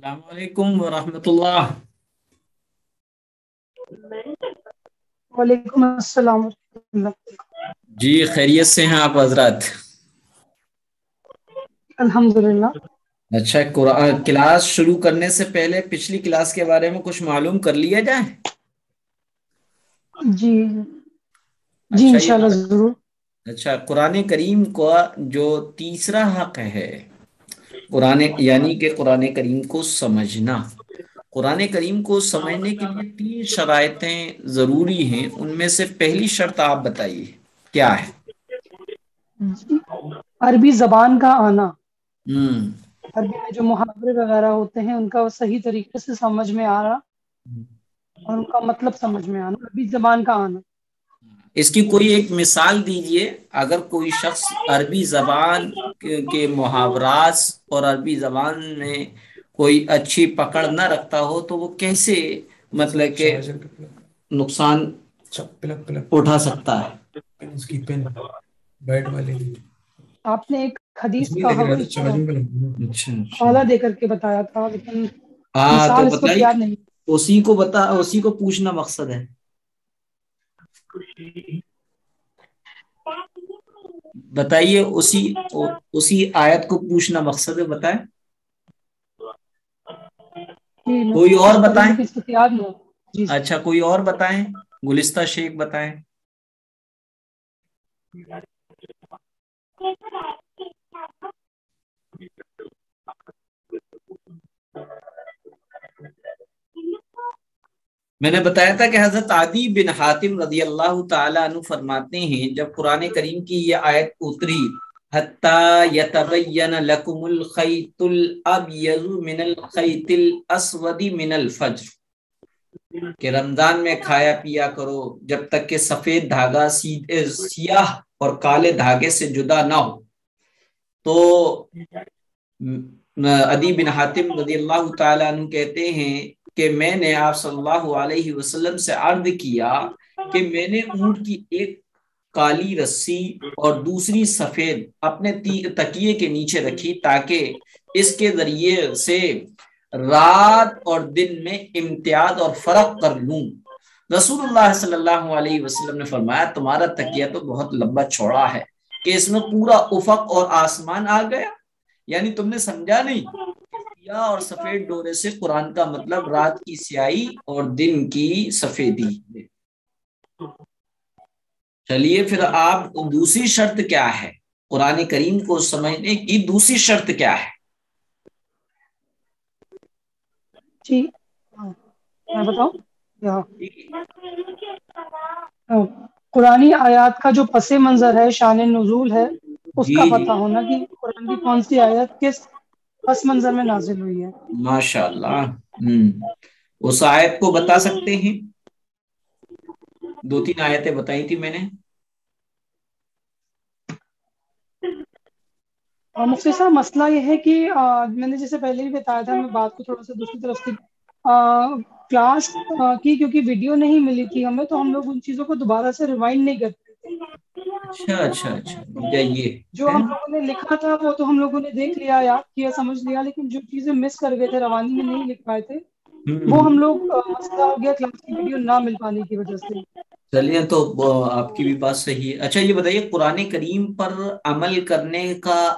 السلام علیکم ورحمۃ اللہ۔ وعلیکم السلام ورحمۃ اللہ۔ جی خیریت سے ہیں آپ حضرات؟ الحمدللہ۔ اچھا، قرآن کلاس شروع کرنے سے پہلے پچھلی کلاس کے بارے میں کچھ معلوم کر لیا جائے۔ جی جی اچھا یہ انشاءاللہ ضرور۔ اچھا، قرآن کریم کا جو تیسرا حق ہے، قرآن یعنی کہ قرآن کریم کو سمجھنا۔ قرآن کریم کو سمجھنے کے لیے 3 شرائطیں ضروری ہیں، ان میں سے پہلی شرط آپ بتائیے کیا ہے؟ جی، عربی زبان کا آنا، ہوں عربی میں جو محاورے وغیرہ ہوتے ہیں ان کا صحیح طریقے سے سمجھ میں آ رہا اور ان کا مطلب سمجھ میں آنا، عربی زبان کا آنا۔ اس کی کوئی ایک مثال دیجئے، اگر کوئی شخص عربی زبان کے محاورات اور عربی زبان میں کوئی اچھی پکڑ نہ رکھتا ہو تو وہ کیسے مطلب کہ نقصان اٹھا سکتا ہے؟ آپ نے ایک حدیث کا حوالہ دے کر کے بتایا تھا، لیکن ہاں تو مثال اس وقت بتائیے، یاد نہیں۔ اسی کو پوچھنا مقصد ہے۔ بتائیے، اسی آیت کو پوچھنا مقصد ہے، بتائیں۔ جی میں کوئی اور کوشش کروں بتائیں۔ لیکن اس وقت یاد نہیں۔ جی اچھا کوئی اور بتائیں، گلستہ شیخ بتائیں۔ میں نے بتایا تھا کہ حضرت عدی بن حاتم رضی اللہ تعالی عنہ فرماتے ہیں، جب قرآن کریم کی یہ آیت اتری حتی یتبین لکم الخیط الابیض من الخیط الاسود من الفجر، کہ رمضان میں کھایا پیا کرو جب تک کہ سفید دھاگا سیاہ اور کالے دھاگے سے جدا نہ ہو، تو عدی بن حاتم رضی اللہ تعالی عنہ کہتے ہیں کہ میں نے آپ صلی اللہ علیہ وسلم سے عرض کیا کہ میں نے اونٹ کی ایک کالی رسی اور دوسری سفید اپنے تکیے کے نیچے رکھی تاکہ اس کے ذریعے سے رات اور دن میں امتیاز اور فرق کر لوں۔ رسول اللہ صلی اللہ علیہ وسلم نے فرمایا تمہارا تکیہ تو بہت لمبا چوڑا ہے کہ اس میں پورا افق اور آسمان آ گیا، یعنی تم نے سمجھا نہیں۔ سیاہ اور سفید ڈورے سے قرآن کا مطلب رات کی سیاہی اور دن کی سفیدی ہے۔ چلیے پھر آپ دوسری شرط کیا ہے؟ قرآن کریم کو سمجھنے کی دوسری شرط کیا ہے؟ جی میں بتاؤں؟ قرآنی آیات کا جو پس منظر ہے، شان نزول ہے، اس جی کا جی پتہ ہونا کہ قرآن کی کون سی آیت کس پس منظر میں نازل ہوئی ہے۔ ماشاء اللہ۔ اس آیت کو بتا سکتے ہیں؟ 2-3 آیتیں بتائی تھی میں نے۔ مفتی صاحب مسئلہ یہ ہے کہ میں نے جیسے پہلے بھی بتایا تھا، میں بات کو تھوڑا سا دوسری طرف سے کلاس کی کیونکہ ویڈیو نہیں ملی تھی ہمیں، تو ہم لوگ ان چیزوں کو دوبارہ سے ریوائنڈ نہیں کرتے تھے۔ اچھا جائیے جو ہم لوگوں نے لکھا تھا وہ تو ہم لوگوں نے دیکھ لیا، یاد کیا، سمجھ لیا، لیکن جو چیزیں مس کر گئے تھے، روانی میں نہیں لکھ پائے تھے، وہ ہم لوگ مسئلہ ہو گیا کلاس کی ویڈیو نہ مل پانے کی وجہ سے۔ چلیے تو آپ کی بھی بات صحیح ہے۔ اچھا یہ بتائیے، قرآن کریم پر عمل کرنے کا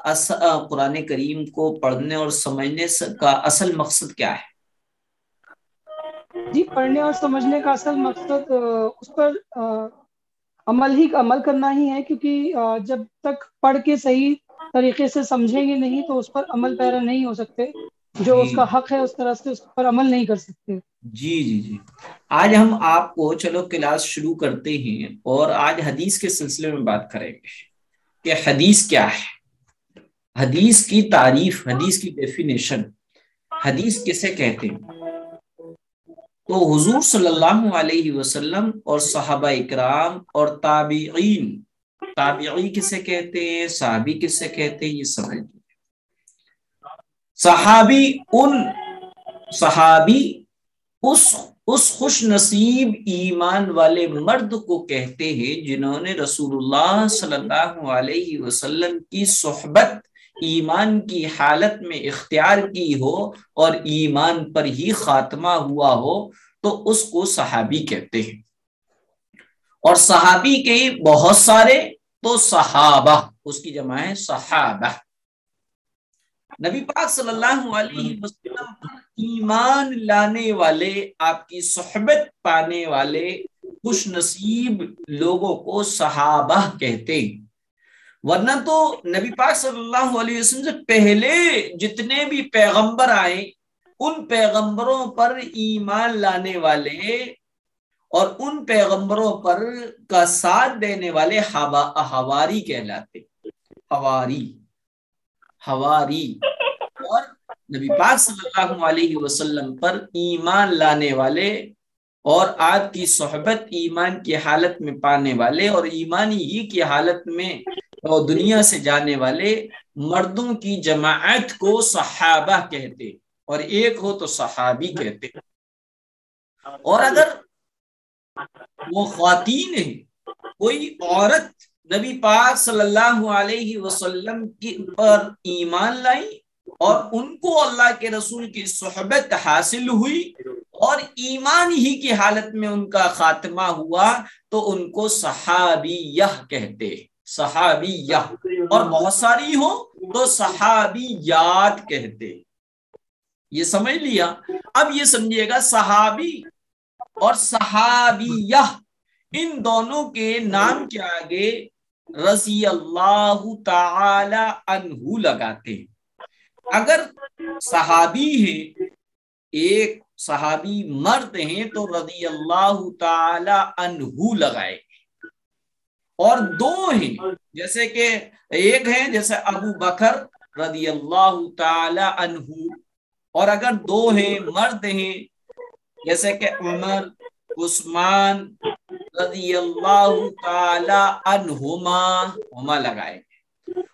قرآن کریم کو پڑھنے اور سمجھنے کا اصل مقصد کیا ہے؟ جی پڑھنے اور سمجھنے کا اصل مقصد اس پر عمل کرنا ہی ہے، کیونکہ جب تک پڑھ کے صحیح طریقے سے سمجھیں گے نہیں تو اس پر عمل پیرا نہیں ہو سکتے، جو اس کا جی حق ہے اس طرح سے اس پر عمل نہیں کر سکتے۔ جی آج ہم آپ کو چلو کلاس شروع کرتے ہیں، اور آج حدیث کے سلسلے میں بات کریں گے کہ حدیث کیا ہے، حدیث کی تعریف، حدیث کی ڈیفینیشن، حدیث کسے کہتے ہیں۔ تو حضور صلی اللہ علیہ وسلم اور صحابہ اکرام اور تابعین، تابعی کسے کہتے ہیں، صحابی کسے کہتے ہیں، یہ سمجھ لیں۔ صحابی اس خوش نصیب ایمان والے مرد کو کہتے ہیں جنہوں نے رسول اللہ صلی اللہ علیہ وسلم کی صحبت ایمان کی حالت میں اختیار کی ہو اور ایمان پر ہی خاتمہ ہوا ہو تو اس کو صحابی کہتے ہیں. اور صحابی کے بہت سارے تو صحابہ اس کی جمع ہے صحابہ. نبی پاک صلی اللہ علیہ وسلم پر ایمان لانے والے، آپ کی صحبت پانے والے خوش نصیب لوگوں کو صحابہ کہتے ہیں. ورنہ تو نبی پاک صلی اللہ علیہ وسلم سے پہلے جتنے بھی پیغمبر آئے ان پیغمبروں پر ایمان لانے والے اور ان پیغمبروں پر کا ساتھ دینے والے حواری کہلاتے. حواری. اور نبی پاک صلی اللہ علیہ وسلم پر ایمان لانے والے اور آپ کی صحبت ایمان کی حالت میں پانے والے اور ایمانی ہی کی حالت میں اور دنیا سے جانے والے مردوں کی جماعت کو صحابہ کہتے، اور ایک ہو تو صحابی کہتے. اور اگر وہ خواتین ہیں، کوئی عورت نبی پاک صلی اللہ علیہ وسلم کی پر ایمان لائی اور ان کو اللہ کے رسول کی صحبت حاصل ہوئی اور ایمان ہی کی حالت میں ان کا خاتمہ ہوا تو ان کو صحابیہ کہتے. صحابیہ. اور بہت ساری ہو تو صحابیات کہتے. یہ سمجھ لیا. اب یہ سمجھیے گا صحابی اور صحابیہ ان دونوں کے نام کے آگے رضی اللہ تعالی عنہ لگاتے. اگر صحابی ہیں، ایک صحابی مرد ہیں تو رضی اللہ تعالی عنہ لگائے. اور دو ہیں جیسے کہ ایک ہیں جیسے ابو بکر رضی اللہ تعالی عنہ، اور اگر دو ہیں مرد ہیں جیسے کہ عمر عثمان رضی اللہ تعالی عنہما لگائے.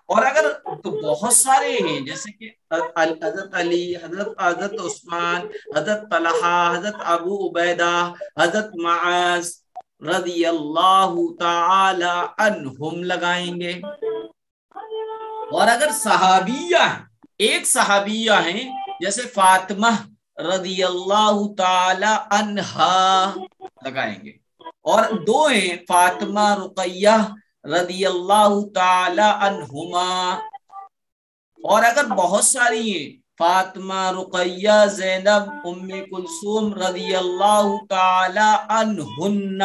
اور اگر تو بہت سارے ہیں جیسے کہ حضرت علی، حضرت عثمان، حضرت طلحہ، حضرت ابو عبیدہ، حضرت معاذ رضی اللہ تعالی عنہم لگائیں گے. اور اگر صحابیہ ایک صحابیہ ہیں جیسے فاطمہ رضی اللہ تعالی عنہا لگائیں گے. اور دو ہیں فاطمہ رقیہ رضی اللہ تعالی عنہما. اور اگر بہت ساری ہیں فاطمہ رقیہ زینب ام کلثوم رضی اللہ تعالی عنہن.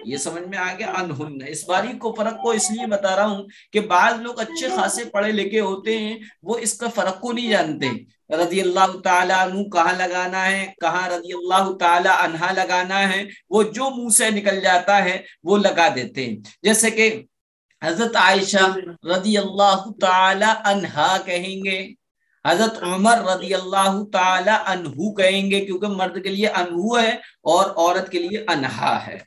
یہ سمجھ میں آ گیا عنہن. اس باریک کو فرق کو اس لیے بتا رہا ہوں کہ بعض لوگ اچھے خاصے پڑھے لکھے ہوتے ہیں، وہ اس کا فرق کو نہیں جانتے. رضی اللہ تعالیٰ عنہ کہاں لگانا ہے، کہاں رضی اللہ تعالیٰ عنہا لگانا ہے، وہ جو منہ سے نکل جاتا ہے وہ لگا دیتے ہیں. جیسے کہ حضرت عائشہ رضی اللہ تعالیٰ عنہا کہیں گے، حضرت عمر رضی اللہ تعالیٰ عنہ کہیں گے کیونکہ مرد کے لیے عنہ ہے اور عورت کے لیے عنہا ہے.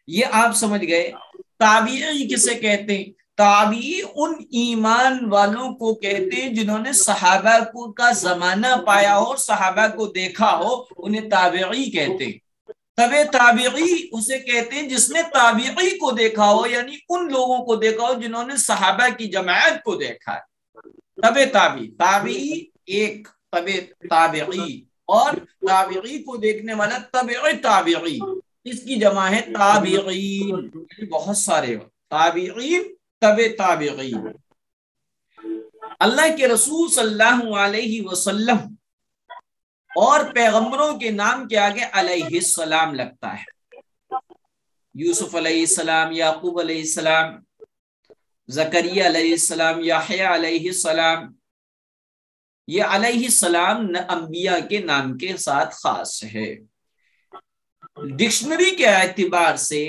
یہ آپ سمجھ گئے. تابعی کسے کہتے ہیں؟ تابعی ان ایمان والوں کو کہتے ہیں جنہوں نے صحابہ کو کا زمانہ پایا ہو اور صحابہ کو دیکھا ہو، انہیں تابعی کہتے ہیں. تابعی اسے کہتے ہیں جس نے تابعی کو دیکھا ہو، یعنی ان لوگوں کو دیکھا ہو جنہوں نے صحابہ کی جماعت کو دیکھا ہے. تابعی ایک تابعی، اور تابعی کو دیکھنے والا تابعی، اس کی جمع ہے تابعین. بہت سارے تابعین تابعین. اللہ کے رسول صلی اللہ علیہ وسلم اور پیغمبروں کے نام کے آگے علیہ السلام لگتا ہے. یوسف علیہ السلام، یعقوب علیہ السلام، زکریا علیہ السلام، یحییٰ علیہ السلام. یہ علیہ السلام انبیاء کے نام کے ساتھ خاص ہے. ڈکشنری کے اعتبار سے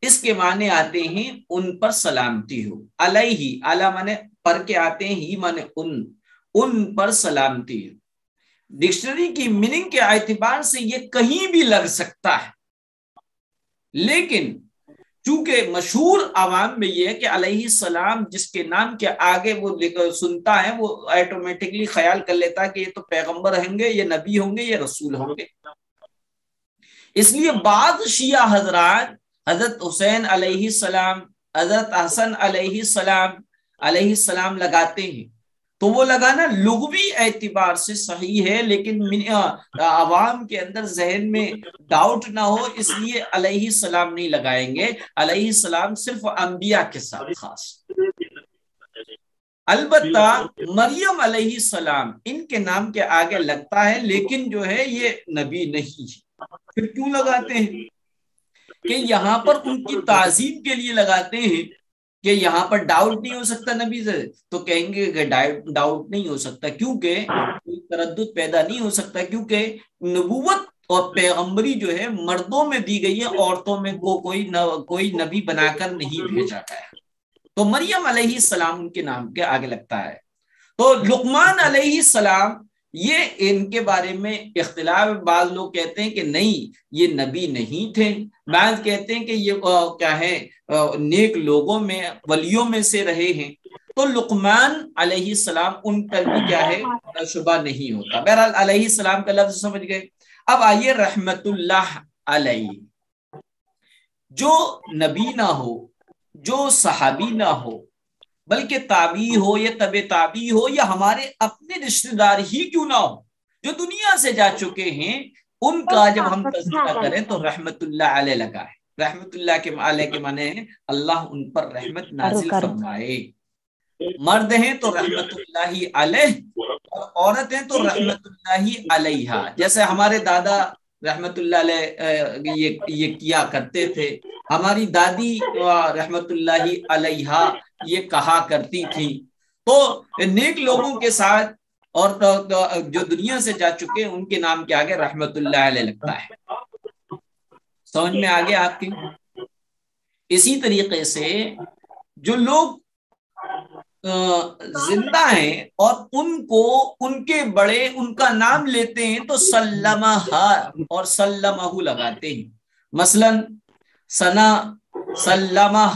اس کے معنی آتے ہیں ان پر سلامتی ہو. علیہ، اعلی معنی پر کے آتے ہیں، ہی معنی ان پر سلامتی ہو. ڈکشنری کی میننگ کے اعتبار سے یہ کہیں بھی لگ سکتا ہے، لیکن چونکہ مشہور عوام میں یہ ہے کہ علیہ السلام جس کے نام کے آگے وہ سنتا ہے وہ آٹومیٹکلی خیال کر لیتا ہے کہ یہ تو پیغمبر ہوں گے، یہ نبی ہوں گے، یہ رسول ہوں گے. اس لیے بعض شیعہ حضرات حضرت حسین علیہ السلام، حضرت حسن علیہ السلام، علیہ السلام لگاتے ہیں تو وہ لگانا لغوی اعتبار سے صحیح ہے، لیکن عوام کے اندر ذہن میں ڈاؤٹ نہ ہو اس لیے علیہ السلام نہیں لگائیں گے، علیہ السلام صرف انبیاء کے ساتھ خاص۔ البتہ مریم علیہ السلام ان کے نام کے آگے لگتا ہے، لیکن جو ہے یہ نبی نہیں ہے۔ پھر کیوں لگاتے ہیں؟ کہ یہاں پر ان کی تعظیم کے لیے لگاتے ہیں کہ یہاں پر ڈاؤٹ نہیں ہو سکتا نبی سے، تو کہیں گے کہ ڈاؤٹ نہیں ہو سکتا کیونکہ کوئی تردد پیدا نہیں ہو سکتا، کیونکہ نبوت اور پیغمبری جو ہے مردوں میں دی گئی ہے، عورتوں میں کوئی نبی بنا کر نہیں بھیجا گیا۔ تو مریم علیہ السلام ان کے نام کے آگے لگتا ہے۔ تو لقمان علیہ السلام یہ ان کے بارے میں اختلاف، بعض لوگ کہتے ہیں کہ نہیں یہ نبی نہیں تھے، بعض کہتے ہیں کہ یہ کیا ہے نیک لوگوں میں ولیوں میں سے رہے ہیں۔ تو لقمان علیہ السلام ان پر بھی کیا ہے شبہ نہیں ہوتا۔ بہرحال علیہ السلام کا لفظ سمجھ گئے۔ اب آئیے رحمت اللہ علیہ، جو نبی نہ ہو، جو صحابی نہ ہو، بلکہ تابعی ہو یا تبع تابعی ہو یا ہمارے اپنے رشتہ دار ہی کیوں نہ ہو، جو دنیا سے جا چکے ہیں، ان کا جب ہم تذکرہ کریں تو رحمت اللہ علیہ لگا ہے۔ رحمت اللہ کے علیہ کے معنی ہے اللہ ان پر رحمت نازل فرمائے۔ مرد ہیں تو رحمت اللہ علیہ، اور عورت ہیں تو رحمت اللہ علیہا۔ جیسے ہمارے دادا رحمت اللہ علیہ یہ کیا کرتے تھے، ہماری دادی رحمت اللہ علیہا یہ کہا کرتی تھی۔ تو نیک لوگوں کے ساتھ اور جو دنیا سے جا چکے ان کے نام کے آگے رحمت اللہ علیہ لگتا ہے۔ سمجھ میں آگے آپ کی؟ اسی طریقے سے جو لوگ زندہ ہیں اور ان کو ان کے بڑے ان کا نام لیتے ہیں تو سلمہ اور سلمہ لگاتے ہیں۔ مثلا سنا سلمہ،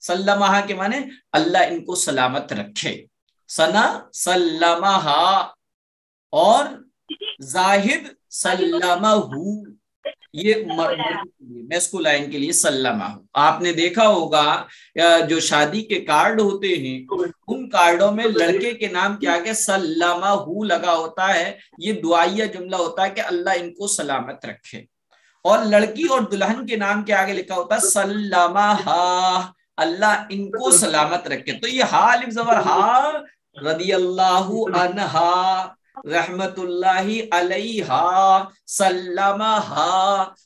سلمہ کے معنی اللہ ان کو سلامت رکھے، سنا سلمہ، اور زاہد سلمہ، یہ میسکولائن کے لیے سلمہ۔ آپ نے دیکھا ہوگا جو شادی کے کارڈ ہوتے ہیں ان کارڈوں میں لڑکے کے نام کے آگے سلمہ لگا ہوتا ہے، یہ دعائیہ جملہ ہوتا ہے کہ اللہ ان کو سلامت رکھے، اور لڑکی اور دلہن کے نام کے آگے لکھا ہوتا ہے سلمہ، اللہ ان کو سلامت رکھے۔ تو یہ ہا الف زبر ہا، رضی اللہ عنہا، رحمت اللہ علیہا، سلمہ،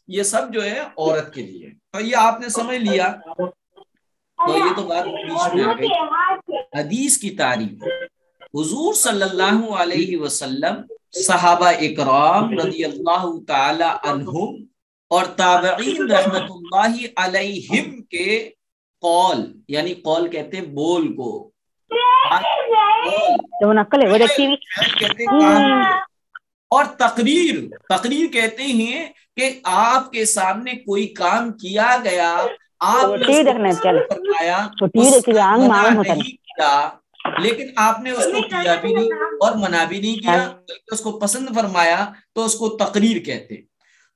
یہ سب جو ہے عورت کے لیے۔ تو یہ آپ نے سمجھ لیا۔ تو یہ تو بات بیچ میں آ گئی۔ حدیث کی تعریف، حضور صلی اللہ علیہ وسلم، صحابہ اکرام رضی اللہ تعالی عنہم اور تابعین رحمت اللہ علیہم کے قول، یعنی قول کہتے ہیں بول کو، اور تقریر کہتے ہیں کہ آپ کے سامنے کوئی کام کیا گیا، آپ نے فرمایا نہیں کیا، لیکن آپ نے اس کو کیا بھی نہیں اور منع بھی نہیں کیا، اس کو پسند فرمایا، تو اس کو تقریر کہتے۔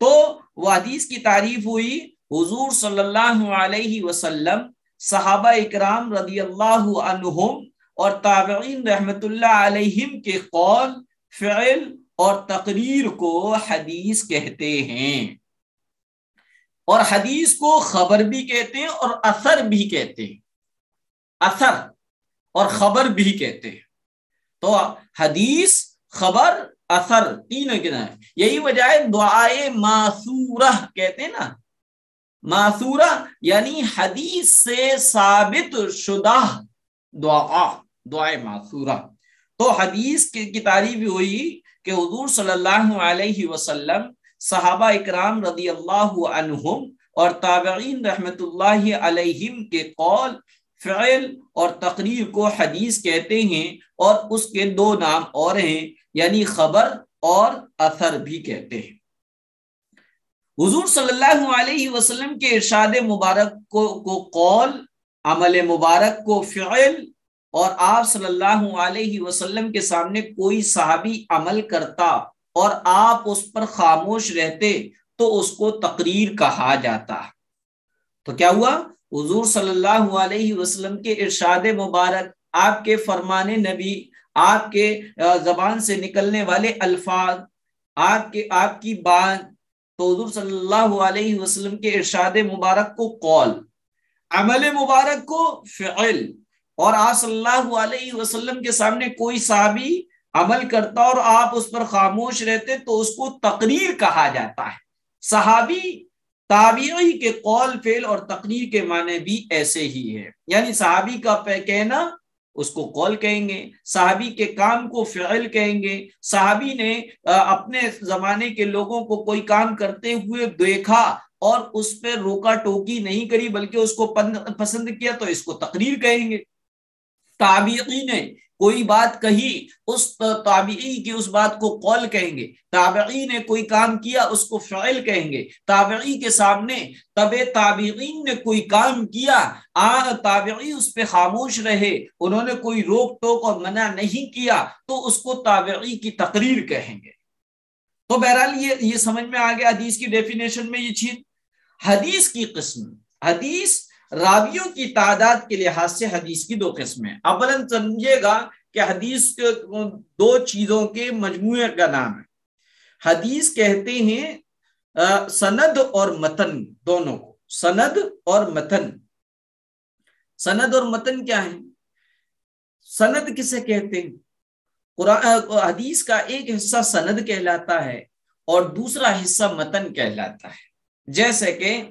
تو وہ حدیث کی تعریف ہوئی حضور صلی اللہ علیہ وسلم، صحابہ اکرام رضی اللہ عنہم اور تابعین رحمت اللہ علیہم کے قول، فعل اور تقریر کو حدیث کہتے ہیں، اور حدیث کو خبر بھی کہتے ہیں اور اثر بھی کہتے ہیں، اثر اور خبر بھی کہتے ہیں۔ تو حدیث، خبر، اثر، تینوں کے نام، یہی وجہ ہے دعائے ماثورہ کہتے ہیں نا، ماثورہ یعنی حدیث سے ثابت شدہ دعائے ماثورہ۔ تو حدیث کی تعریف ہوئی کہ حضور صلی اللہ علیہ وسلم، صحابہ اکرام رضی اللہ عنہم اور تابعین رحمت اللہ علیہم کے قول، فعل اور تقریر کو حدیث کہتے ہیں، اور اس کے دو نام اور ہیں، یعنی خبر اور اثر بھی کہتے ہیں۔ حضور صلی اللہ علیہ وسلم کے ارشاد مبارک کو قول، عمل مبارک کو فعل، اور آپ صلی اللہ علیہ وسلم کے سامنے کوئی صحابی عمل کرتا اور آپ اس پر خاموش رہتے تو اس کو تقریر کہا جاتا۔ تو کیا ہوا؟ حضور صلی اللہ علیہ وسلم کے ارشاد مبارک آپ کے فرمان نبی، آپ کے زبان سے نکلنے والے الفاظ، آپ کی بات، تو حضور صلی اللہ علیہ وسلم کے ارشاد مبارک کو قول، عمل مبارک کو فعل، اور آپ صلی اللہ علیہ وسلم کے سامنے کوئی صحابی عمل کرتا اور آپ اس پر خاموش رہتے تو اس کو تقریر کہا جاتا ہے۔ صحابی تابعی کے قول، فعل اور تقریر کے معنی بھی ایسے ہی ہے، یعنی صحابی کا کہنا اس کو قول کہیں گے، صحابی کے کام کو فعل کہیں گے۔ صحابی نے اپنے زمانے کے لوگوں کو کوئی کام کرتے ہوئے دیکھا اور اس پہ روکا ٹوکی نہیں کری بلکہ اس کو پسند کیا تو اس کو تقریر کہیں گے۔ تابعی نے کوئی بات کہی، اس تابعی کی اس بات کو قول کہیں گے۔ تابعی نے کوئی کام کیا، اس کو فعل کہیں گے۔ تابعی کے سامنے تبع تابعین نے کوئی کام کیا، تابعی اس پہ خاموش رہے، انہوں نے کوئی روک ٹوک اور منع نہیں کیا تو اس کو تابعی کی تقریر کہیں گے۔ تو بہرحال یہ سمجھ میں آ گیا حدیث کی ڈیفینیشن میں یہ چیز۔ حدیث کی قسم، حدیث راویوں کی تعداد کے لحاظ سے حدیث کی دو قسمیں۔ اولاً سمجھے گا کہ حدیث دو چیزوں کے مجموعے کا نام ہے۔ حدیث کہتے ہیں سند اور متن دونوں کو، سند اور متن۔ سند اور متن کیا ہے؟ سند کسے کہتے ہیں؟ حدیث کا ایک حصہ سند کہلاتا ہے اور دوسرا حصہ متن کہلاتا ہے۔ جیسے کہ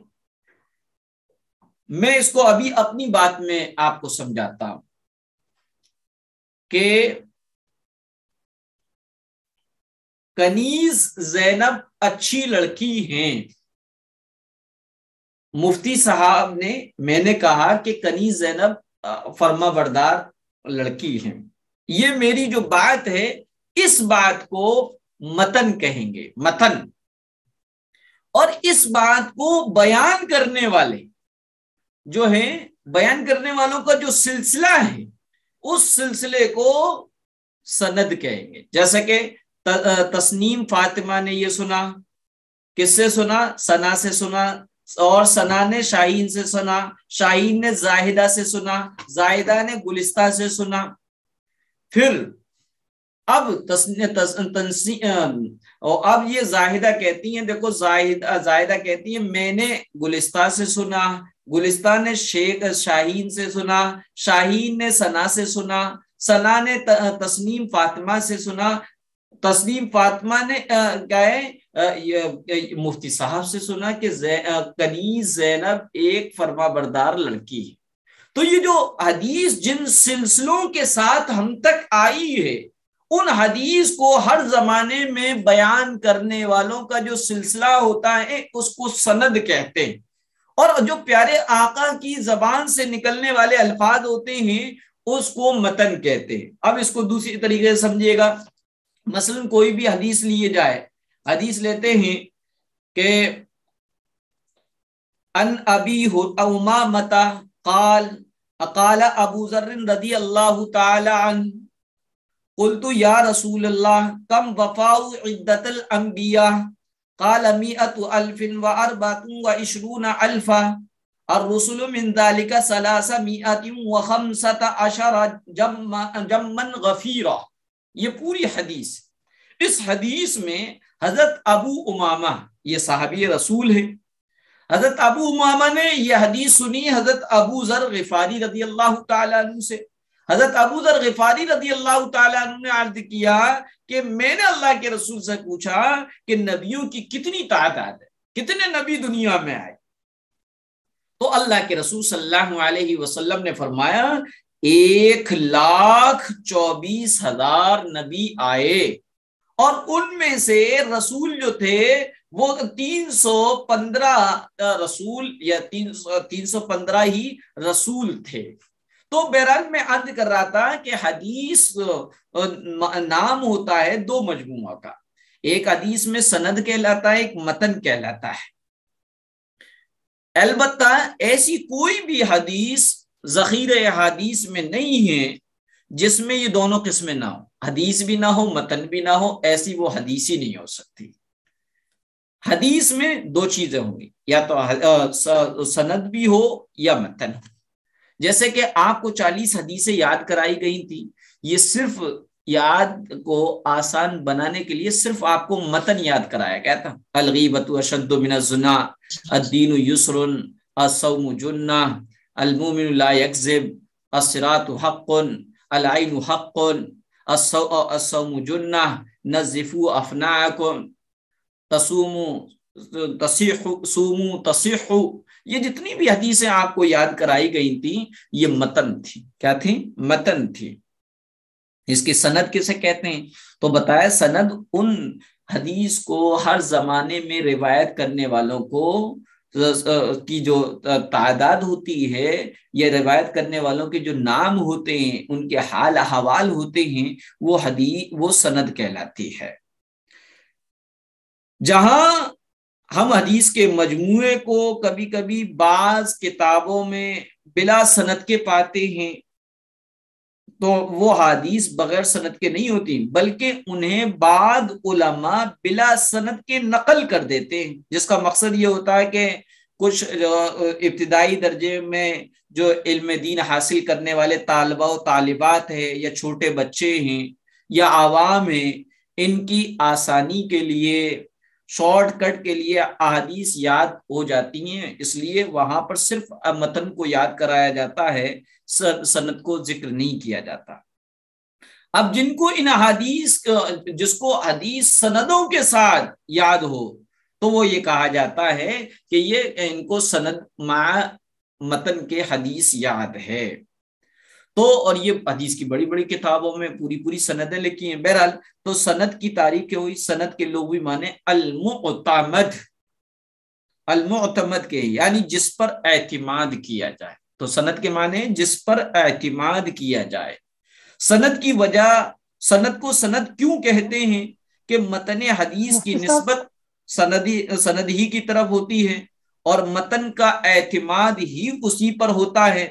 میں اس کو ابھی اپنی بات میں آپ کو سمجھاتا ہوں کہ کنیز زینب اچھی لڑکی ہیں۔ مفتی صاحب نے، میں نے کہا کہ کنیز زینب فرما بردار لڑکی ہیں، یہ میری جو بات ہے اس بات کو متن کہیں گے، متن۔ اور اس بات کو بیان کرنے والے جو ہیں، بیان کرنے والوں کا جو سلسلہ ہے اس سلسلے کو سند کہیں گے۔ جیسے کہ تسنیم فاطمہ نے یہ سنا، کس سے سنا؟ ثنا سے سنا، اور ثنا نے شاہین سے سنا، شاہین نے زاہدہ سے سنا، زاہدہ نے گلستہ سے سنا۔ پھر اب اب یہ زاہدہ کہتی ہیں، دیکھو زاہدہ کہتی ہیں میں نے گلستہ سے سنا، گلستہ نے شاہین سے سنا، شاہین نے ثنا سے سنا، ثنا نے تسنیم فاطمہ سے سنا، تسنیم فاطمہ نے مفتی صاحب سے سنا کہ کنیز زینب ایک فرما بردار لڑکی ہے۔ تو یہ جو حدیث جن سلسلوں کے ساتھ ہم تک آئی ہے، ان حدیث کو ہر زمانے میں بیان کرنے والوں کا جو سلسلہ ہوتا ہے اس کو سند کہتے ہیں، اور جو پیارے آقا کی زبان سے نکلنے والے الفاظ ہوتے ہیں اس کو متن کہتے ہیں۔ اب اس کو دوسری طریقے سے سمجھیے گا، مثلا کوئی بھی حدیث لیے جائے، حدیث لیتے ہیں کہ ان ابی امامۃ قال قال ابو ذر رضی اللہ تعالی عنہ قلت یا رسول اللہ کم وفاء عدت الانبیاء قال 100,024 الفا الرسل من ذلك 315 جما غفیرا۔ یہ پوری حدیث، اس حدیث میں حضرت ابو امامہ یہ صحابی رسول ہے، حضرت ابو امامہ نے یہ حدیث سنی حضرت ابو ذر غفاری رضی اللہ تعالیٰ عنہ سے۔ حضرت ابو ذر غفاری رضی اللہ تعالیٰ عنہ نے عرض کیا کہ میں نے اللہ کے رسول سے پوچھا کہ نبیوں کی کتنی تعداد ہے، کتنے نبی دنیا میں آئے؟ تو اللہ کے رسول صلی اللہ علیہ وسلم نے فرمایا 1,24,000 نبی آئے، اور ان میں سے رسول جو تھے وہ 315 رسول یا 315 ہی رسول تھے۔ تو بہرحال میں عرض کر رہا تھا کہ حدیث نام ہوتا ہے دو مجموعہ کا، ایک حدیث میں سند کہلاتا ہے، ایک متن کہلاتا ہے۔ البتہ ایسی کوئی بھی حدیث ذخیرہ حدیث میں نہیں ہے جس میں یہ دونوں قسمیں نہ ہو، حدیث بھی نہ ہو متن بھی نہ ہو، ایسی وہ حدیث ہی نہیں ہو سکتی۔ حدیث میں دو چیزیں ہوں گی، یا تو سند بھی ہو یا متن ہو۔ جیسے کہ آپ کو 40 حدیثیں یاد کرائی گئی تھی، یہ صرف یاد کو آسان بنانے کے لیے صرف آپ کو متن یاد کرایا گیا تھا. الغیبۃ اشد من الزنا، الدین یسر، الصوم جنہ، المؤمن لا یکذب، الصراط حق، العین حق، الصوم جنہ، نظفوا افناءکم، صوموا تصحوا. یہ جتنی بھی حدیثیں آپ کو یاد کرائی گئی تھی یہ متن تھی. کیا تھی؟ متن تھی. اس کی سند کسے کہتے ہیں؟ تو بتایا سند ان حدیث کو ہر زمانے میں روایت کرنے والوں کو کی جو تعداد ہوتی ہے، یا روایت کرنے والوں کے جو نام ہوتے ہیں، ان کے حال احوال ہوتے ہیں، وہ سند کہلاتی ہے. جہاں ہم حدیث کے مجموعے کو کبھی کبھی بعض کتابوں میں بلا سند کے پاتے ہیں، تو وہ حدیث بغیر سند کے نہیں ہوتی، بلکہ انہیں بعض علماء بلا سند کے نقل کر دیتے ہیں، جس کا مقصد یہ ہوتا ہے کہ کچھ ابتدائی درجے میں جو علم دین حاصل کرنے والے طالبہ و طالبات ہیں، یا چھوٹے بچے ہیں، یا عوام ہیں، ان کی آسانی کے لیے، شارٹ کٹ کے لیے احادیث یاد ہو جاتی ہیں، اس لیے وہاں پر صرف متن کو یاد کرایا جاتا ہے، سند کو ذکر نہیں کیا جاتا. اب جن کو ان احادیث، جس کو حدیث سندوں کے ساتھ یاد ہو، تو وہ یہ کہا جاتا ہے کہ یہ ان کو سند مع متن کے حدیث یاد ہے. تو اور یہ حدیث کی بڑی بڑی کتابوں میں پوری سندیں لکھی ہیں. بہرحال تو سند کی تعریف کیا ہوئی؟ سند کے لغوی معنی المعتمد، المعتمد کے یعنی جس پر اعتماد کیا جائے. تو سند کے معنی جس پر اعتماد کیا جائے. سند کی وجہ، سند کو سند کیوں کہتے ہیں؟ کہ متن حدیث کی نسبت سند ہی کی طرف ہوتی ہے، اور متن کا اعتماد ہی اسی پر ہوتا ہے.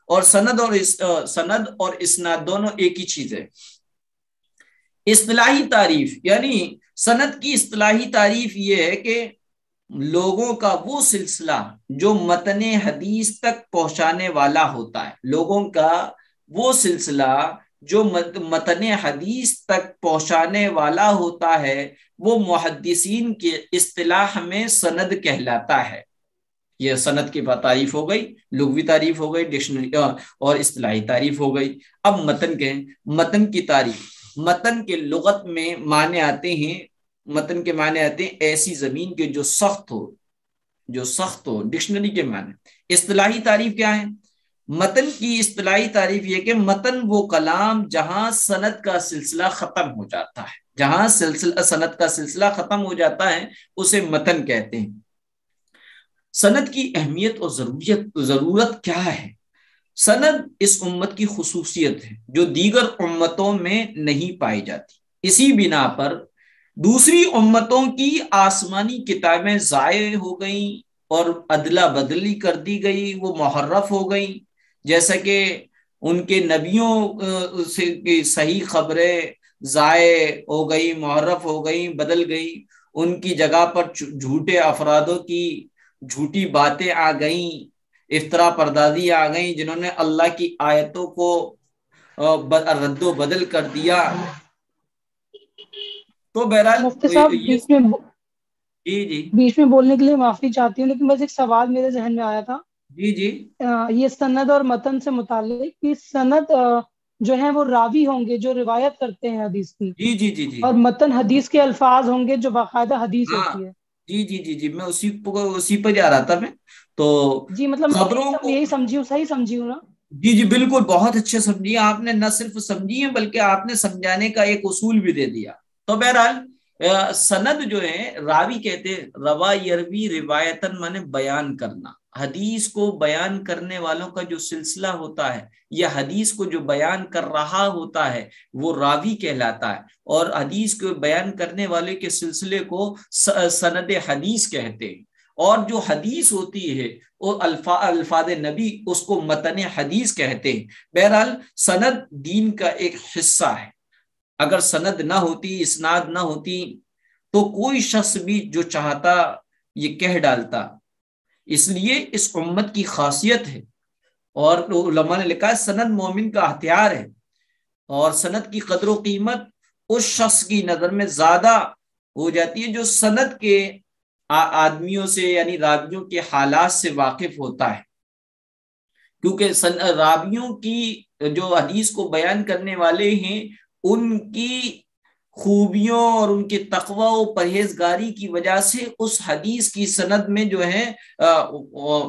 اور سند اور اسناد دونوں ایک ہی چیز ہے. اصطلاحی تعریف، یعنی سند کی اصطلاحی تعریف یہ ہے کہ لوگوں کا وہ سلسلہ جو متن حدیث تک پہنچانے والا ہوتا ہے. لوگوں کا وہ سلسلہ جو متن حدیث تک پہنچانے والا ہوتا ہے، وہ محدثین کے اصطلاح میں سند کہلاتا ہے. یہ سند کی تعریف ہو گئی، لغوی تعریف ہو گئی، ڈکشنری اور اصطلاحی تعریف ہو گئی. اب متن کے، متن کی تعریف. متن کے لغت میں معنی آتے ہیں، متن کے معنی آتے ہیں ایسی زمین کے جو سخت ہو، جو سخت ہو، ڈکشنری کے معنی. اصطلاحی تعریف کیا ہے؟ متن کی اصطلاحی تعریف یہ کہ متن وہ کلام جہاں سند کا سلسلہ ختم ہو جاتا ہے، جہاں سند کا سلسلہ ختم ہو جاتا ہے اسے متن کہتے ہیں. سند کی اہمیت اور ضرورت کیا ہے؟ سند اس امت کی خصوصیت ہے جو دیگر امتوں میں نہیں پائی جاتی. اسی بنا پر دوسری امتوں کی آسمانی کتابیں ضائع ہو گئیں اور ادلا بدلی کر دی گئی، وہ محرف ہو گئیں. جیسا کہ ان کے نبیوں سے صحیح خبریں ضائع ہو گئی، محرف ہو گئی، بدل گئی. ان کی جگہ پر جھوٹے افرادوں کی جھوٹی باتیں آ گئیں، افطرا پردازی آ گئیں، جنہوں نے اللہ کی آیتوں کو رد و بدل کر دیا. تو بہرحال مفتی صاحب جی بیچ میں بولنے کے لیے معافی چاہتی ہوں، لیکن بس ایک سوال میرے ذہن میں آیا تھا. جی یہ سند اور متن سے متعلق کہ سند جو ہے وہ راوی ہوں گے جو روایت کرتے ہیں حدیث کی، جی اور متن حدیث کے الفاظ ہوں گے جو باقاعدہ حدیث ہوتی ہے. جی میں اسی پہ جا رہا تھا میں. تو جی مطلب خبروں کو یہی سمجھی ہوں، صحیح سمجھی ہوں نا؟ جی بالکل، بہت اچھے سمجھیے آپ نے. نہ صرف سمجھی ہے بلکہ آپ نے سمجھانے کا ایک اصول بھی دے دیا. تو بہرحال سند جو ہے، راوی کہتے ہیں، روا یروی روایتن مانے بیان کرنا. حدیث کو بیان کرنے والوں کا جو سلسلہ ہوتا ہے، یا حدیث کو جو بیان کر رہا ہوتا ہے، وہ راوی کہلاتا ہے. اور حدیث کو بیان کرنے والے کے سلسلے کو سند حدیث کہتے ہیں. اور جو حدیث ہوتی ہے وہ الفاظ نبی، اس کو متن حدیث کہتے ہیں. بہرحال سند دین کا ایک حصہ ہے. اگر سند نہ ہوتی، اسناد نہ ہوتی، تو کوئی شخص بھی جو چاہتا یہ کہہ ڈالتا. اس لیے اس امت کی خاصیت ہے اور علماء نے لکھا ہے سند مومن کا ہتھیار ہے، اور سند کی قدر و قیمت اس شخص کی نظر میں زیادہ ہو جاتی ہے جو سند کے آدمیوں سے یعنی راویوں کے حالات سے واقف ہوتا ہے، کیونکہ راویوں کی جو حدیث کو بیان کرنے والے ہیں ان کی خوبیوں اور ان کے تقوی و پرہیزگاری کی وجہ سے اس حدیث کی سند میں جو ہے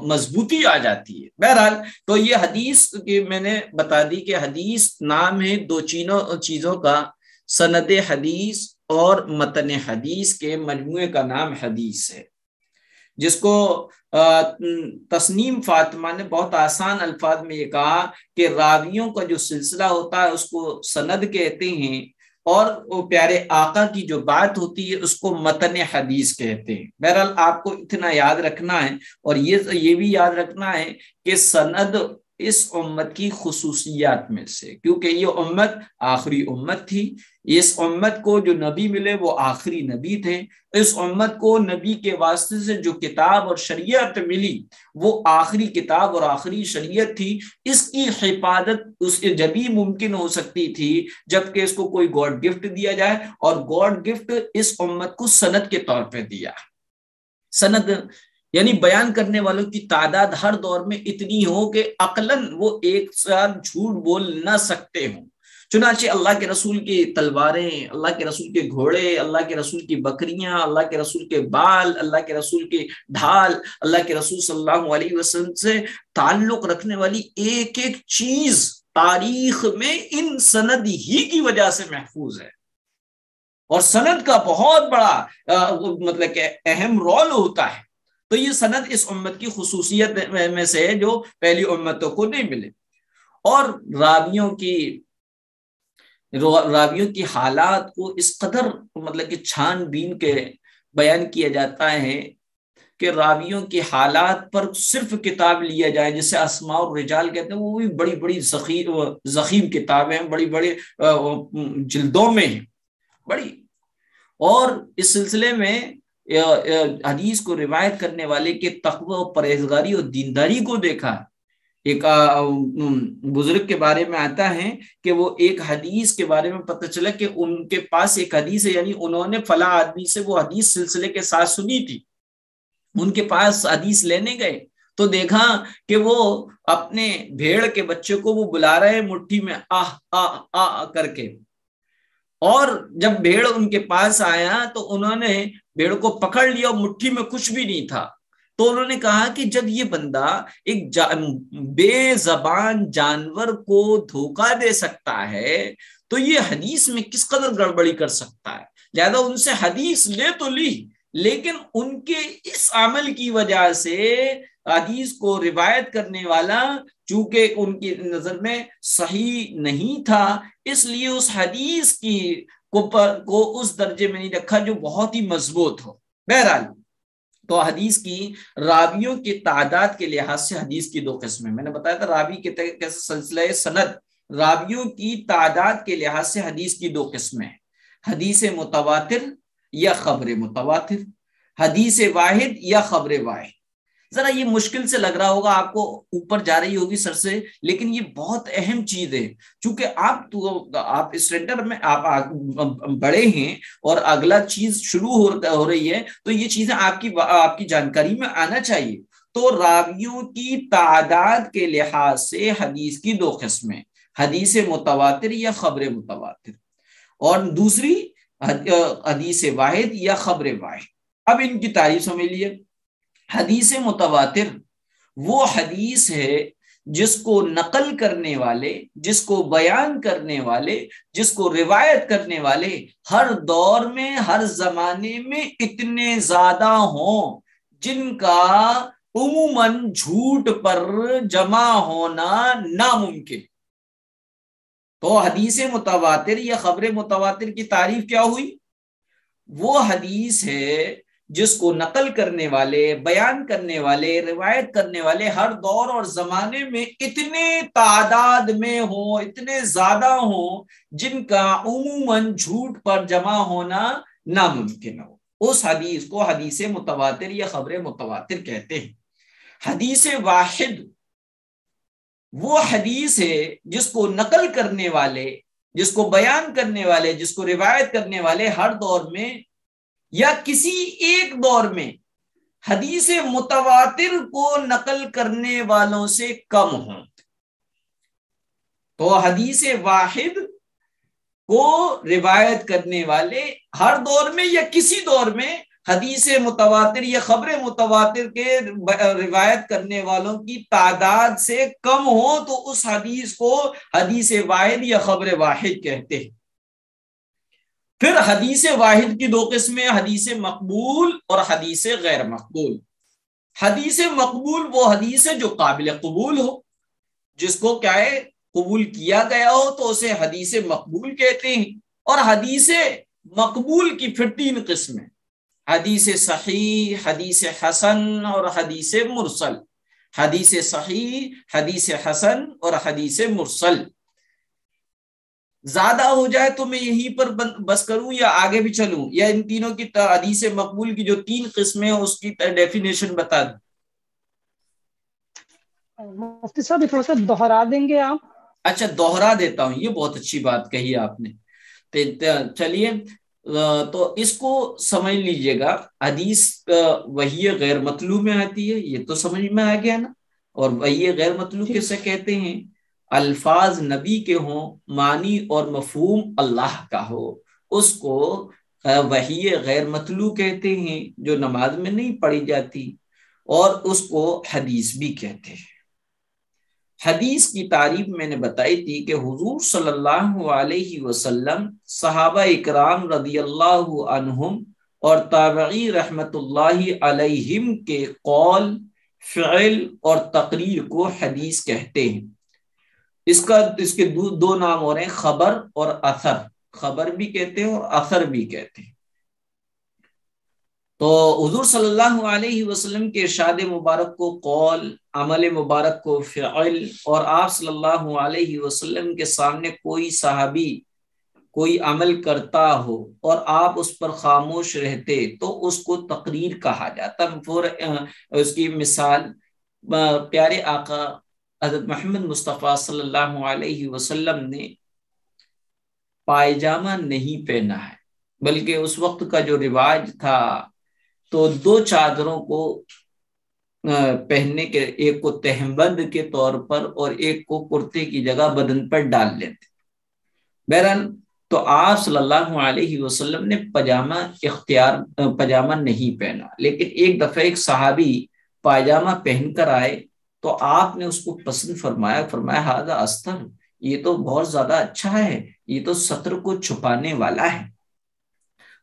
مضبوطی آ جاتی ہے۔ بہرحال تو یہ حدیث کہ میں نے بتا دی کہ حدیث نام ہے دو چیزوں کا، سند حدیث اور متن حدیث کے مجموعے کا نام حدیث ہے، جس کو تسنیم فاطمہ نے بہت آسان الفاظ میں یہ کہا کہ راویوں کا جو سلسلہ ہوتا ہے اس کو سند کہتے ہیں، اور وہ پیارے آقا کی جو بات ہوتی ہے اس کو متن حدیث کہتے ہیں۔ بہرحال آپ کو اتنا یاد رکھنا ہے، اور یہ بھی یاد رکھنا ہے کہ سند اس امت کی خصوصیات میں سے، کیونکہ یہ امت آخری امت تھی، اس امت کو جو نبی ملے وہ آخری نبی تھے، اس امت کو نبی کے واسطے سے جو کتاب اور شریعت ملی وہ آخری کتاب اور آخری شریعت تھی۔ اس کی حفاظت اس جبھی ممکن ہو سکتی تھی جبکہ اس کو کوئی گاڈ گفٹ دیا جائے، اور گاڈ گفٹ اس امت کو سند کے طور پہ دیا۔ سند یعنی بیان کرنے والوں کی تعداد ہر دور میں اتنی ہو کہ عقلاً وہ ایک ساتھ جھوٹ بول نہ سکتے ہوں، چنانچہ اللہ کے رسول کی تلواریں، اللہ کے رسول کے گھوڑے، اللہ کے رسول کی بکریاں، اللہ کے رسول کے بال، اللہ کے رسول کے ڈھال، اللہ کے رسول صلی اللہ علیہ وسلم سے تعلق رکھنے والی ایک ایک چیز تاریخ میں ان سند ہی کی وجہ سے محفوظ ہے، اور سند کا بہت بڑا مطلب کہ اہم رول ہوتا ہے۔ تو یہ سند اس امت کی خصوصیت میں سے ہے جو پہلی امتوں کو نہیں ملے۔ اور راویوں کی حالات کو اس قدر مطلب کہ چھان بین کے بیان کیا جاتا ہے کہ راویوں کی حالات پر صرف کتاب لیا جائے، جسے اسماء الرجال کہتے ہیں، وہ بھی بڑی بڑی ضخیم کتابیں ہیں، بڑی بڑی جلدوں میں ہیں بڑی۔ اور اس سلسلے میں حدیث کو روایت کرنے والے کے تقوی و پرہیزگاری اور دینداری کو دیکھا۔ ایک بزرگ کے بارے میں آتا ہے کہ وہ ایک حدیث کے بارے میں پتہ چلا کہ ان کے پاس ایک حدیث ہے، یعنی انہوں نے فلاں آدمی سے وہ حدیث سلسلے کے ساتھ سنی تھی، ان کے پاس حدیث لینے گئے تو دیکھا کہ وہ اپنے بھیڑ کے بچے کو وہ بلا رہے ہیں مٹھی میں آہ آہ آہ کر کے، اور جب بھیڑ ان کے پاس آیا تو انہوں نے بھیڑ کو پکڑ لیا اور مٹھی میں کچھ بھی نہیں تھا، تو انہوں نے کہا کہ جب یہ بندہ ایک بے زبان جانور کو دھوکہ دے سکتا ہے تو یہ حدیث میں کس قدر گڑبڑی کر سکتا ہے، لہذا ان سے حدیث لے تو لی، لیکن ان کے اس عمل کی وجہ سے حدیث کو روایت کرنے والا چونکہ ان کی نظر میں صحیح نہیں تھا، اس لیے اس حدیث کو اس درجے میں نہیں رکھا جو بہت ہی مضبوط ہو۔ بہرحال تو حدیث کی راویوں کی تعداد کے لحاظ سے حدیث کی دو قسمیں، میں نے بتایا تھا راوی کے کیسے سلسلہ سند، راویوں کی تعداد کے لحاظ سے حدیث کی دو قسمیں، حدیث متواتر یا خبر متواتر، حدیث واحد یا خبر واحد۔ ذرا یہ مشکل سے لگ رہا ہوگا آپ کو، اوپر جا رہی ہوگی سر سے، لیکن یہ بہت اہم چیز ہے، چونکہ آپ اس سینٹر میں آپ بڑے ہیں اور اگلا چیز شروع ہو رہی ہے، تو یہ چیزیں آپ کی جانکاری میں آنا چاہیے۔ تو راویوں کی تعداد کے لحاظ سے حدیث کی دو قسمیں، حدیث متواتر یا خبر متواتر، اور دوسری حدیث واحد یا خبر واحد۔ اب ان کی تعریف سمجھ لیے۔ حدیث متواتر وہ حدیث ہے جس کو نقل کرنے والے، جس کو بیان کرنے والے، جس کو روایت کرنے والے ہر دور میں ہر زمانے میں اتنے زیادہ ہوں جن کا عموماً جھوٹ پر جمع ہونا ناممکن۔ تو حدیث متواتر یا خبر متواتر کی تعریف کیا ہوئی؟ وہ حدیث ہے جس کو نقل کرنے والے، بیان کرنے والے، روایت کرنے والے ہر دور اور زمانے میں اتنے تعداد میں ہوں، اتنے زیادہ ہوں جن کا عموماً جھوٹ پر جمع ہونا ناممکن ہو، اس حدیث کو حدیث متواتر یا خبر متواتر کہتے ہیں۔ حدیث واحد وہ حدیث ہے جس کو نقل کرنے والے، جس کو بیان کرنے والے، جس کو روایت کرنے والے ہر دور میں یا کسی ایک دور میں حدیث متواتر کو نقل کرنے والوں سے کم ہوں۔ تو حدیث واحد کو روایت کرنے والے ہر دور میں یا کسی دور میں حدیث متواتر یا خبر متواتر کے روایت کرنے والوں کی تعداد سے کم ہو تو اس حدیث کو حدیث واحد یا خبر واحد کہتے ہیں۔ پھر حدیث واحد کی دو قسمیں، حدیث مقبول اور حدیث غیر مقبول۔ حدیث مقبول وہ حدیث ہے جو قابل قبول ہو، جس کو کیا ہے قبول کیا گیا ہو تو اسے حدیث مقبول کہتے ہیں۔ اور حدیث مقبول کی پھر تین قسمیں، حدیث صحیح، حدیث حسن اور حدیث مرسل۔ حدیث صحیح، حدیث حسن اور حدیث مرسل۔ زیادہ ہو جائے تو میں یہیں پر بس کروں یا آگے بھی چلوں، یا ان تینوں کی حدیث مقبول کی جو تین قسمیں اس کی ڈیفینیشن بتا دوں؟ مفتی صاحب تھوڑا سا دوہرا دیں گے آپ؟ اچھا دوہرا دیتا ہوں، یہ بہت اچھی بات کہی آپ نے۔ چلیے تو اس کو سمجھ لیجئے گا، حدیث وحی غیر مطلوب میں آتی ہے، یہ تو سمجھ میں آ گیا نا۔ اور وحی غیر مطلوب کسے کہتے ہیں؟ الفاظ نبی کے ہوں، معنی اور مفہوم اللہ کا ہو، اس کو وحی غیر مطلوب کہتے ہیں، جو نماز میں نہیں پڑھی جاتی، اور اس کو حدیث بھی کہتے ہیں۔ حدیث کی تعریف میں نے بتائی تھی کہ حضور صلی اللہ علیہ وسلم، صحابہ اکرام رضی اللہ عنہم اور تابعی رحمت اللہ علیہم کے قول، فعل اور تقریر کو حدیث کہتے ہیں۔ اس کے دو نام اور ہیں، خبر اور اثر۔ خبر بھی کہتے ہیں اور اثر بھی کہتے ہیں۔ تو حضور صلی اللہ علیہ وسلم کے ارشاد مبارک کو قول، عمل مبارک کو فعل، اور آپ صلی اللہ علیہ وسلم کے سامنے کوئی صحابی کوئی عمل کرتا ہو اور آپ اس پر خاموش رہتے تو اس کو تقریر کہا جاتا۔ اس کی مثال پیارے آقا حضرت محمد مصطفیٰ صلی اللہ علیہ وسلم نے پائجامہ نہیں پہنا ہے، بلکہ اس وقت کا جو رواج تھا تو دو چادروں کو پہننے کے، ایک کو تہبند کے طور پر اور ایک کو کرتے کی جگہ بدن پر ڈال لیتے۔ بہرحال تو آپ صلی اللہ علیہ وسلم نے پاجامہ نہیں پہنا، لیکن ایک دفعہ ایک صحابی پاجامہ پہن کر آئے تو آپ نے اس کو پسند فرمایا ھذا استر، یہ تو بہت زیادہ اچھا ہے، یہ تو ستر کو چھپانے والا ہے۔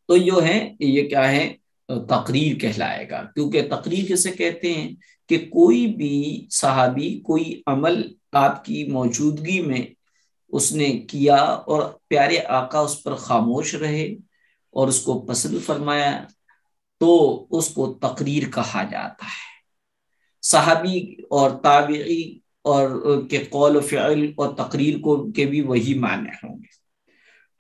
تو جو ہے یہ کیا ہے، تقریر کہلائے گا، کیونکہ تقریر کسے کہتے ہیں کہ کوئی بھی صحابی کوئی عمل آپ کی موجودگی میں اس نے کیا اور پیارے آقا اس پر خاموش رہے اور اس کو پسند فرمایا تو اس کو تقریر کہا جاتا ہے۔ صحابی اور تابعی اور کے قول و فعل اور تقریر کو کے بھی وہی معنی ہوں گے۔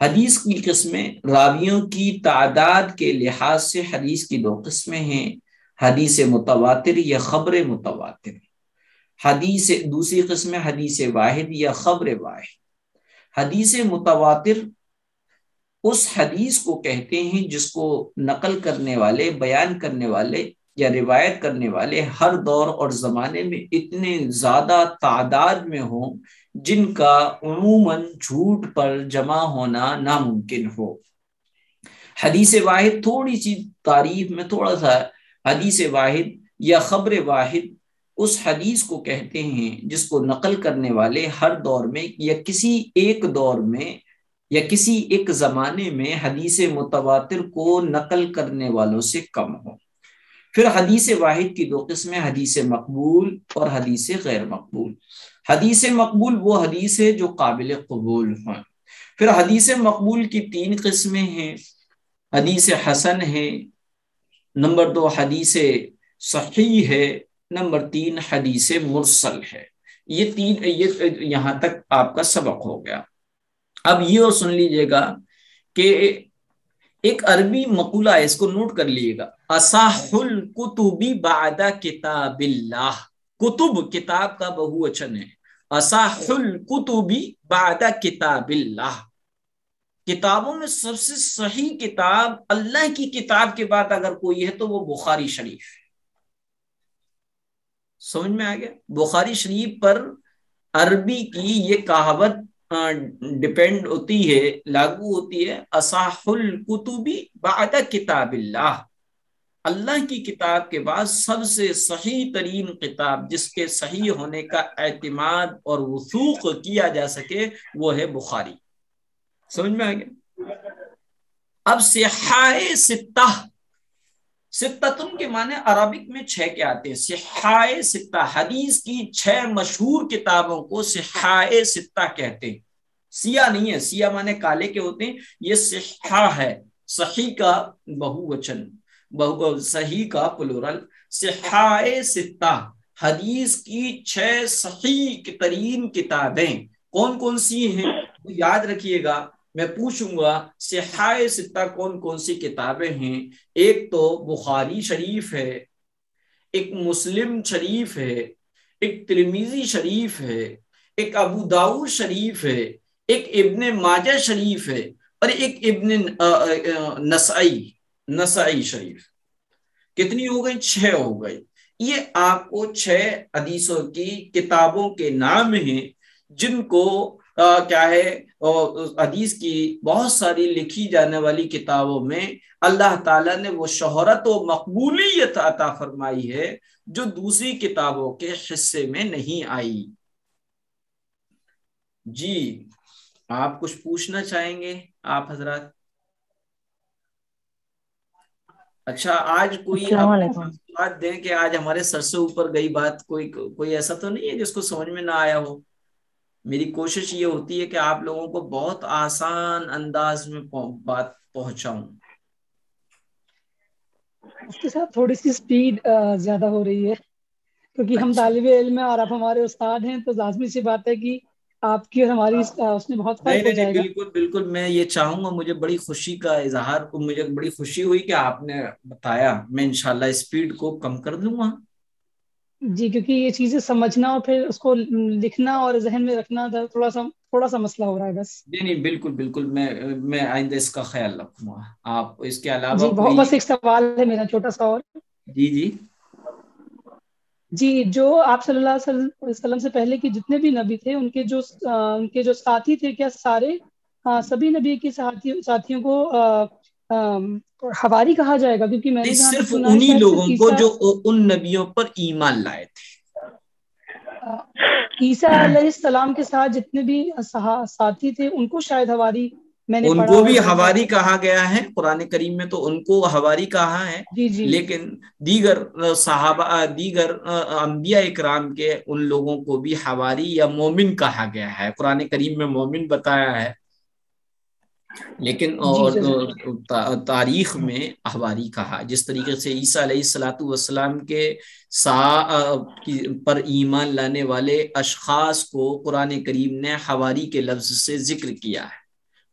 حدیث کی قسمیں، راویوں کی تعداد کے لحاظ سے حدیث کی دو قسمیں ہیں، حدیث متواتر یا خبر متواتر۔ دوسری قسم ہے حدیث واحد یا خبر واحد۔ حدیث متواتر اس حدیث کو کہتے ہیں جس کو نقل کرنے والے، بیان کرنے والے یا روایت کرنے والے ہر دور اور زمانے میں اتنے زیادہ تعداد میں ہوں جن کا عموماً جھوٹ پر جمع ہونا ناممکن ہو۔ حدیث واحد، تھوڑی سی تعریف میں تھوڑا سا، حدیث واحد یا خبر واحد اس حدیث کو کہتے ہیں جس کو نقل کرنے والے ہر دور میں یا کسی ایک دور میں یا کسی ایک زمانے میں حدیث متواتر کو نقل کرنے والوں سے کم ہو۔ پھر حدیث واحد کی دو قسمیں، حدیث مقبول اور حدیث غیر مقبول۔ حدیث مقبول وہ حدیث ہے جو قابل قبول ہیں۔ پھر حدیث مقبول کی تین قسمیں ہیں، حدیث حسن ہے، نمبر 2 حدیث صحیح ہے، نمبر 3 حدیث مرسل ہے۔ یہ یہاں تک آپ کا سبق ہو گیا۔ اب یہ اور سن لیجئے گا کہ ایک عربی مقولہ ہے، اس کو نوٹ کر لیجئے گا، اصح الکتب بعد کتاب اللہ۔ کتب کتاب کا بہووچن ہے، اصح الکتب بعد کتاب اللہ، کتابوں میں سب سے صحیح کتاب اللہ کی کتاب کے بعد اگر کوئی ہے تو وہ بخاری شریف ہے۔ سمجھ میں آ گیا؟ بخاری شریف پر عربی کی یہ کہاوت ڈپینڈ ہوتی ہے، لاگو ہوتی ہے، اصح الکتب بعد کتاب اللہ، اللہ کی کتاب کے بعد سب سے صحیح ترین کتاب جس کے صحیح ہونے کا اعتماد اور وثوق کیا جا سکے وہ ہے بخاری۔ سمجھ میں آ گیا؟ اب صحائے ستہ، ستتن کے معنی عربک میں 6 کے آتے ہیں، صحائے ستہ، حدیث کی 6 مشہور کتابوں کو صحائے ستہ کہتے ہیں۔ سیاہ نہیں ہے، سیاہ معنی کالے کے ہوتے ہیں، یہ صحہ ہے، صحیح کا بہووچن، صحیح کا پلورل، صحائے ستہ، حدیث کی 6 صحیح ترین کتابیں کون کون سی ہیں؟ یاد رکھیے گا، میں پوچھوں گا صحائے ستہ کون کون سی کتابیں ہیں؟ ایک تو بخاری شریف ہے، ایک مسلم شریف ہے، ایک ترمذی شریف ہے، ایک ابو داؤد شریف ہے، ایک ابن ماجہ شریف ہے، اور ایک ابن نسائی شریف۔ کتنی ہو گئی؟ 6 ہو گئی۔ یہ آپ کو 6 حدیثوں کی کتابوں کے نام ہیں جن کو کیا ہے، حدیث کی بہت ساری لکھی جانے والی کتابوں میں اللہ تعالیٰ نے وہ شہرت و مقبولیت عطا فرمائی ہے جو دوسری کتابوں کے حصے میں نہیں آئی۔ جی آپ کچھ پوچھنا چاہیں گے آپ حضرات؟ اچھا آج کوئی بات دیں کہ آج ہمارے سر سے اوپر گئی بات، کوئی ایسا تو نہیں ہے جس کو سمجھ میں نہ آیا ہو؟ میری کوشش یہ ہوتی ہے کہ آپ لوگوں کو بہت آسان انداز میں بات پہنچاؤں۔ مفتی صاحب تھوڑی سی سپیڈ زیادہ ہو رہی ہے کیونکہ ہم طالب علم ہیں اور آپ ہمارے استاد ہیں، تو لازمی سی بات ہے کہ آپ کی اور ہماری اس میں بہت فرق ہو جائے گا۔ بالکل بالکل، میں یہ چاہوں گا، مجھے بڑی خوشی کا اظہار، مجھے بڑی خوشی ہوئی کہ آپ نے بتایا، میں انشاءاللہ اسپیڈ کو کم کر دوں گا۔ جی کیونکہ یہ چیزیں سمجھنا اور پھر اس کو لکھنا اور ذہن میں رکھنا تھوڑا سا مسئلہ ہو رہا ہے بس۔ نہیں بالکل بالکل، میں آئندہ اس کا خیال رکھوں گا۔ آپ اس کے علاوہ جی کوئی؟ بس ایک سوال ہے میرا چھوٹا سا اور۔ جی جو آپ صلی اللہ علیہ وسلم سے پہلے کے جتنے بھی نبی تھے ان کے جو ساتھی تھے، کیا سبھی نبی کے ساتھیوں کو حواری کہا جائے گا؟ کیونکہ میں نے جہاں صرف تک سنا ہے انہی شاید لوگوں کو جو ان نبیوں پر ایمان لائے تھے۔ عیسیٰ علیہ السلام کے ساتھ جتنے بھی ساتھی تھے ان کو شاید حواری میں نے ان پڑھا کو بھی ہوگا۔ حواری کہا گیا ہے قرآن کریم میں، تو ان کو حواری کہا ہے۔ جی لیکن دیگر صحابہ، دیگر انبیاء اکرام کے ان لوگوں کو بھی حواری یا مومن کہا گیا ہے، قرآن کریم میں مومن بتایا ہے، لیکن تاریخ میں حواری کہا۔ جس طریقے سے عیسیٰ علیہ السلام کے پر ایمان لانے والے اشخاص کو قرآن کریم نے حواری کے لفظ سے ذکر کیا ہے،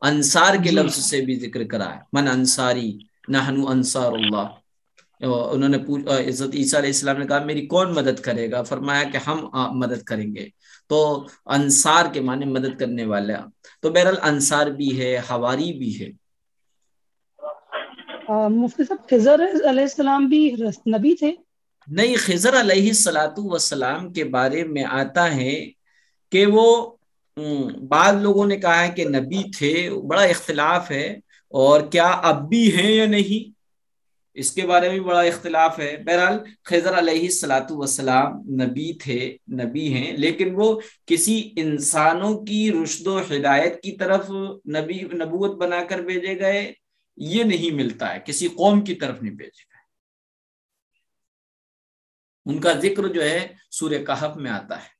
انصار کے لفظ سے بھی ذکر کرا ہے، من انصاری نحن انصار اللہ۔ انہوں نے حضرت عیسیٰ علیہ السلام نے کہا میری کون مدد کرے گا؟ فرمایا کہ ہم مدد کریں گے۔ تو انصار کے معنی مدد کرنے والا، تو بہرحال انصار بھی ہے، حواری بھی ہے۔ مفتی صاحب خضر علیہ السلام بھی نبی تھے؟ نہیں، خضر علیہ السلام کے بارے میں آتا ہے کہ وہ بعض لوگوں نے کہا ہے کہ نبی تھے، بڑا اختلاف ہے، اور کیا اب بھی ہیں یا نہیں اس کے بارے میں بڑا اختلاف ہے۔ بہرحال خضر علیہ السلام نبی تھے، نبی ہیں، لیکن وہ کسی انسانوں کی رشد و ہدایت کی طرف نبوت بنا کر بھیجے گئے، یہ نہیں ملتا ہے، کسی قوم کی طرف نہیں بھیجے گئے۔ ان کا ذکر جو ہے سورہ کہف میں آتا ہے۔